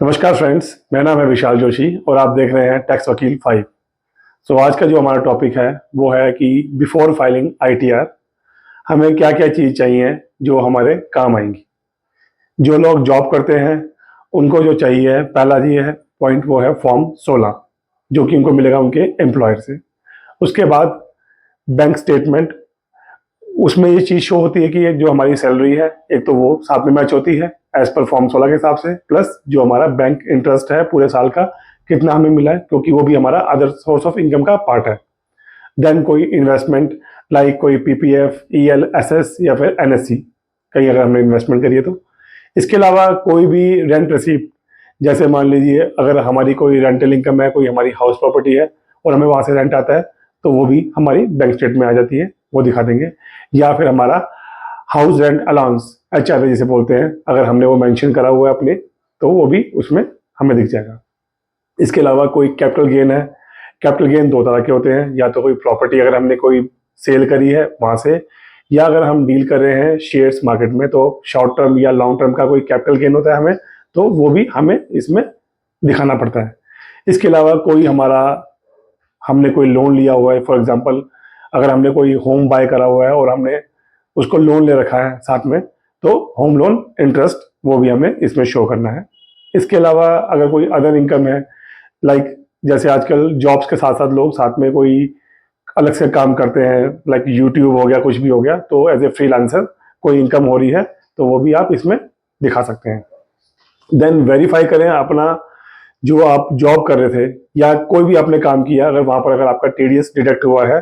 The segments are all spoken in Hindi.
नमस्कार फ्रेंड्स, मेरा नाम है विशाल जोशी और आप देख रहे हैं टैक्स वकील 5। आज का जो हमारा टॉपिक है वो है कि बिफोर फाइलिंग आईटीआर हमें क्या क्या चीज़ चाहिए जो हमारे काम आएंगी। जो लोग जॉब करते हैं उनको जो चाहिए पहला जी है पॉइंट वो है फॉर्म 16 जो कि उनको मिलेगा उनके एम्प्लॉयर से। उसके बाद बैंक स्टेटमेंट, उसमें ये चीज़ शो होती है कि ये जो हमारी सैलरी है एक तो वो साथ में मैच होती है एज पर फॉर्म 16 के हिसाब से, प्लस जो हमारा बैंक इंटरेस्ट है पूरे साल का कितना हमें मिला है, क्योंकि वो भी हमारा अदर सोर्स ऑफ इनकम का पार्ट है। देन कोई इन्वेस्टमेंट लाइक कोई पीपीएफ, ईएल, एसएस या फिर एनएससी कहीं अगर हमने इन्वेस्टमेंट करी है तो। इसके अलावा कोई भी रेंट रिसीप्ट, जैसे मान लीजिए अगर हमारी कोई रेंटल इनकम है, कोई हमारी हाउस प्रॉपर्टी है और हमें वहाँ से रेंट आता है तो वो भी हमारी बैंक स्टेटमेंट में आ जाती है, वो दिखा देंगे। या फिर हमारा हाउस रेंट अलाउंस, एचआरए जिसे बोलते हैं, अगर हमने वो मेंशन करा हुआ है अपने तो वो भी उसमें हमें दिख जाएगा। इसके अलावा कोई कैपिटल गेन है, कैपिटल गेन दो तरह के होते हैं, या तो कोई प्रॉपर्टी अगर हमने कोई सेल करी है वहाँ से, या अगर हम डील कर रहे हैं शेयर्स मार्केट में तो शॉर्ट टर्म या लॉन्ग टर्म का कोई कैपिटल गेन होता है हमें, तो वो भी हमें इसमें दिखाना पड़ता है। इसके अलावा कोई हमारा हमने कोई लोन लिया हुआ है, फॉर एग्जांपल अगर हमने कोई होम बाय करा हुआ है और हमने उसको लोन ले रखा है साथ में, तो होम लोन इंटरेस्ट वो भी हमें इसमें शो करना है। इसके अलावा अगर कोई अदर इनकम है, लाइक जैसे आजकल जॉब्स के साथ साथ लोग साथ में कोई अलग से काम करते हैं, लाइक यूट्यूब हो गया, कुछ भी हो गया, तो एज ए फ्रीलांसर कोई इनकम हो रही है तो वो भी आप इसमें दिखा सकते हैं। देन वेरीफाई करें अपना जो आप जॉब कर रहे थे या कोई भी आपने काम किया, अगर वहां पर अगर आपका टीडीएस डिडक्ट हुआ है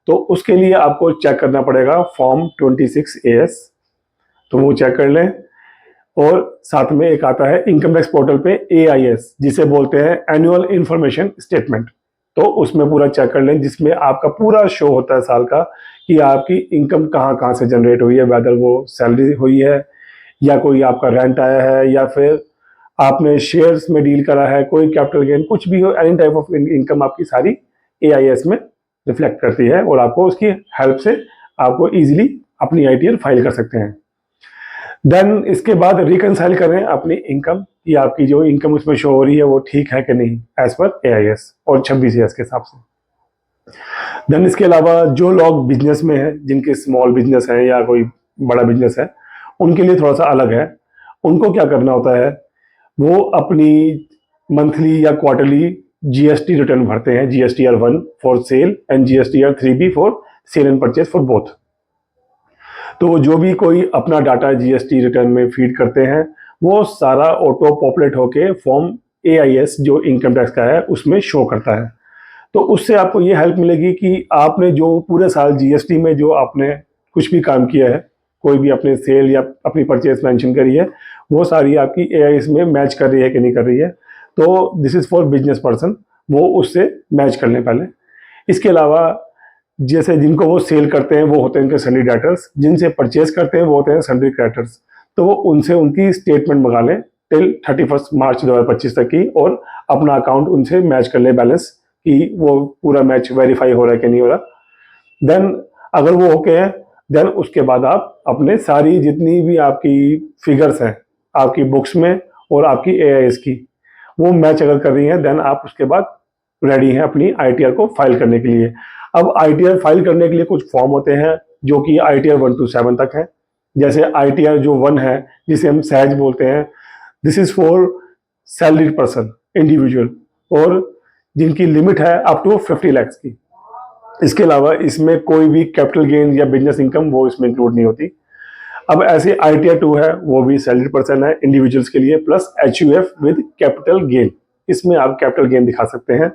तो उसके लिए आपको चेक करना पड़ेगा फॉर्म 26AS, तो वो चेक कर लें। और साथ में एक आता है इनकम टैक्स पोर्टल पे AIS, जिसे बोलते हैं एनुअल इंफॉर्मेशन स्टेटमेंट, तो उसमें पूरा चेक कर लें जिसमें आपका पूरा शो होता है साल का कि आपकी इनकम कहाँ कहाँ से जनरेट हुई है, वेदर वो सैलरी हुई है या कोई आपका रेंट आया है या फिर आपने शेयर्स में डील करा है, कोई कैपिटल गेन, कुछ भी हो, एनी टाइप ऑफ इनकम आपकी सारी AIS में रिफ्लेक्ट करती है और आपको उसकी हेल्प से आपको इजीली अपनी आईटीआर फाइल कर सकते हैं। देन इसके बाद रिकनसाइल करें अपनी इनकम कि आपकी जो इनकम उसमें शो हो रही है वो ठीक है कि नहीं एज पर AIS और 26AS के हिसाब से। देन इसके अलावा जो लोग बिजनेस में हैं, जिनके स्मॉल बिजनेस है या कोई बड़ा बिजनेस है, उनके लिए थोड़ा सा अलग है। उनको क्या करना होता है, वो अपनी मंथली या क्वार्टरली जीएसटी रिटर्न भरते हैं, GSTR1 for sale and GSTR3B for sale and purchase for both. तो जो भी कोई अपना डाटा जीएसटी रिटर्न में फीड करते हैं वो सारा ऑटो पॉपुलेट होके फॉर्म AIS जो इनकम टैक्स का है उसमें शो करता है। तो उससे आपको ये हेल्प मिलेगी कि आपने जो पूरे साल जीएसटी में जो आपने कुछ भी काम किया है, कोई भी अपने सेल या अपनी परचेज मेंशन करी है, वो सारी आपकी AIS में मैच कर रही है कि नहीं कर रही है। तो this is for business person, वो उससे मैच कर लें पहले। इसके अलावा जैसे जिनको वो सेल करते हैं वो होते हैं उनके सन्डी डेटर्स, जिनसे परचेज करते हैं वो होते हैं सन्डी क्रेडिटर्स, तो वो उनसे उनकी स्टेटमेंट मंगा लें टिल 31 मार्च 2025 तक की और अपना अकाउंट उनसे मैच कर ले बैलेंस कि वो पूरा मैच वेरीफाई हो रहा है कि नहीं हो रहा। देन अगर वो ओके है, देन उसके बाद आप अपने सारी जितनी भी आपकी फिगर्स हैं आपकी बुक्स में और आपकी AIS की, वो मैच अगर कर रही हैं, देन आप उसके बाद रेडी हैं अपनी आईटीआर को फाइल करने के लिए। अब आईटीआर फाइल करने के लिए कुछ फॉर्म होते हैं जो कि आईटीआर 1 to 7 तक है। जैसे आईटीआर जो 1 है जिसे हम सहज बोलते हैं, this is for salaried person individual, और जिनकी लिमिट है अप टू 50 लाख की। इसके अलावा इसमें कोई भी कैपिटल गेन या बिजनेस इनकम वो इसमें इंक्लूड नहीं होती। अब ऐसे आईटीआर 2 है, वो भी सैलरीड पर्सन है इंडिविजुअल्स के लिए, plus HUF with capital gain, इसमें आप कैपिटल गेन दिखा सकते हैं।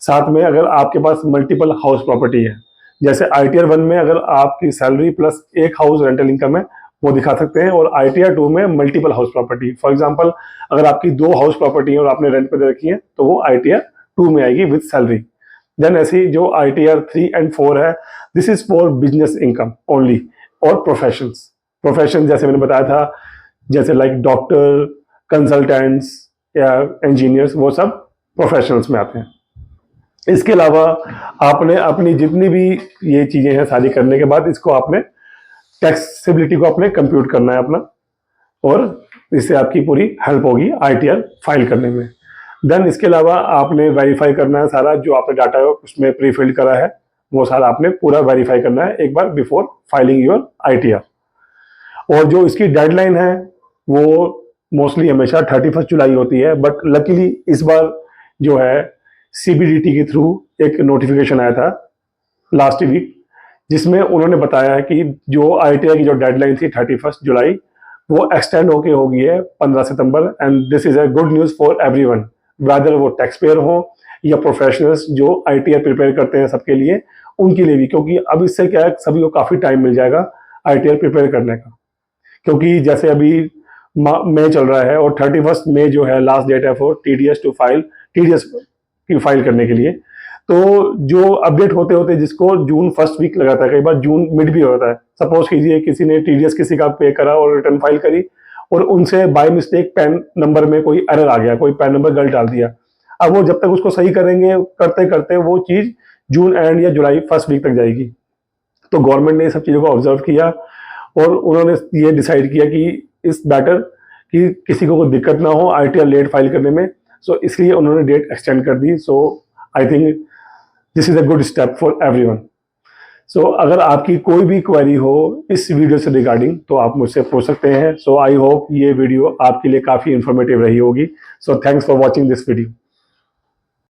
साथ में अगर आपके पास मल्टीपल हाउस प्रॉपर्टी है, जैसे आईटीआर 1 में अगर आपकी सैलरी प्लस एक हाउस रेंटल इनकम है वो दिखा सकते हैं, और आईटीआर 2 में multiple house property, for example अगर आपकी 2 हाउस प्रॉपर्टी है और आपने रेंट पे दे रखी है तो वो आईटीआर 2 में आएगी विद सैलरी। देन ऐसी जो आईटीआर 3 and 4 है, this is for business income only और प्रोफेशन जैसे मैंने बताया था, जैसे लाइक डॉक्टर, कंसल्टेंट्स या इंजीनियर्स, वो सब प्रोफेशनल्स में आते हैं। इसके अलावा आपने अपनी जितनी भी ये चीजें हैं सारी करने के बाद इसको आपने टैक्सेबिलिटी को आपने कंप्यूट करना है अपना, और इससे आपकी पूरी हेल्प होगी ITR फाइल करने में। देन इसके अलावा आपने वेरीफाई करना है सारा जो आपने डाटा उसमें प्री फिल्ड करा है, वो सारा आपने पूरा वेरीफाई करना है एक बार बिफोर फाइलिंग योर ITR। और जो इसकी डेडलाइन है वो मोस्टली हमेशा 31 जुलाई होती है, बट लकीली इस बार जो है CBDT के थ्रू एक नोटिफिकेशन आया था लास्ट वीक, जिसमें उन्होंने बताया है कि जो ITR की जो डेडलाइन थी 31 जुलाई, वो एक्सटेंड होके हो गई है 15 सितंबर। And this is a good news for everyone, whether वो टैक्स पेयर हो या प्रोफेशनल्स जो ITR प्रिपेयर करते हैं, सबके लिए, उनके लिए भी, क्योंकि अब इससे क्या है सभी को काफ़ी टाइम मिल जाएगा ITR प्रिपेयर करने का। क्योंकि जैसे अभी मई चल रहा है और 31 मई जो है लास्ट डेट है for TDS to file, TDS की फाइल करने के लिए। तो जो अपडेट होते होते जिसको जून फर्स्ट वीक लगाता है, कई बार जून मिड भी होता है। सपोज कीजिए किसी ने TDS किसी का पे करा और रिटर्न फाइल करी और उनसे बाय मिस्टेक पैन नंबर में कोई एरर आ गया, कोई पैन नंबर गलत डाल दिया। अब वो जब तक उसको सही करेंगे करते करते वो चीज़ जून एंड या जुलाई फर्स्ट वीक तक जाएगी। तो गवर्नमेंट ने सब चीज़ों को ऑब्जर्व किया और उन्होंने ये डिसाइड किया कि इस बेटर कि किसी को कोई दिक्कत ना हो ITR लेट फाइल करने में। सो इसलिए उन्होंने डेट एक्सटेंड कर दी। So I think this is a good step for everyone. So अगर आपकी कोई भी क्वेरी हो इस वीडियो से रिगार्डिंग तो आप मुझसे पूछ सकते हैं। सो आई होप ये वीडियो आपके लिए काफ़ी इंफॉर्मेटिव रही होगी। So thanks for watching this video.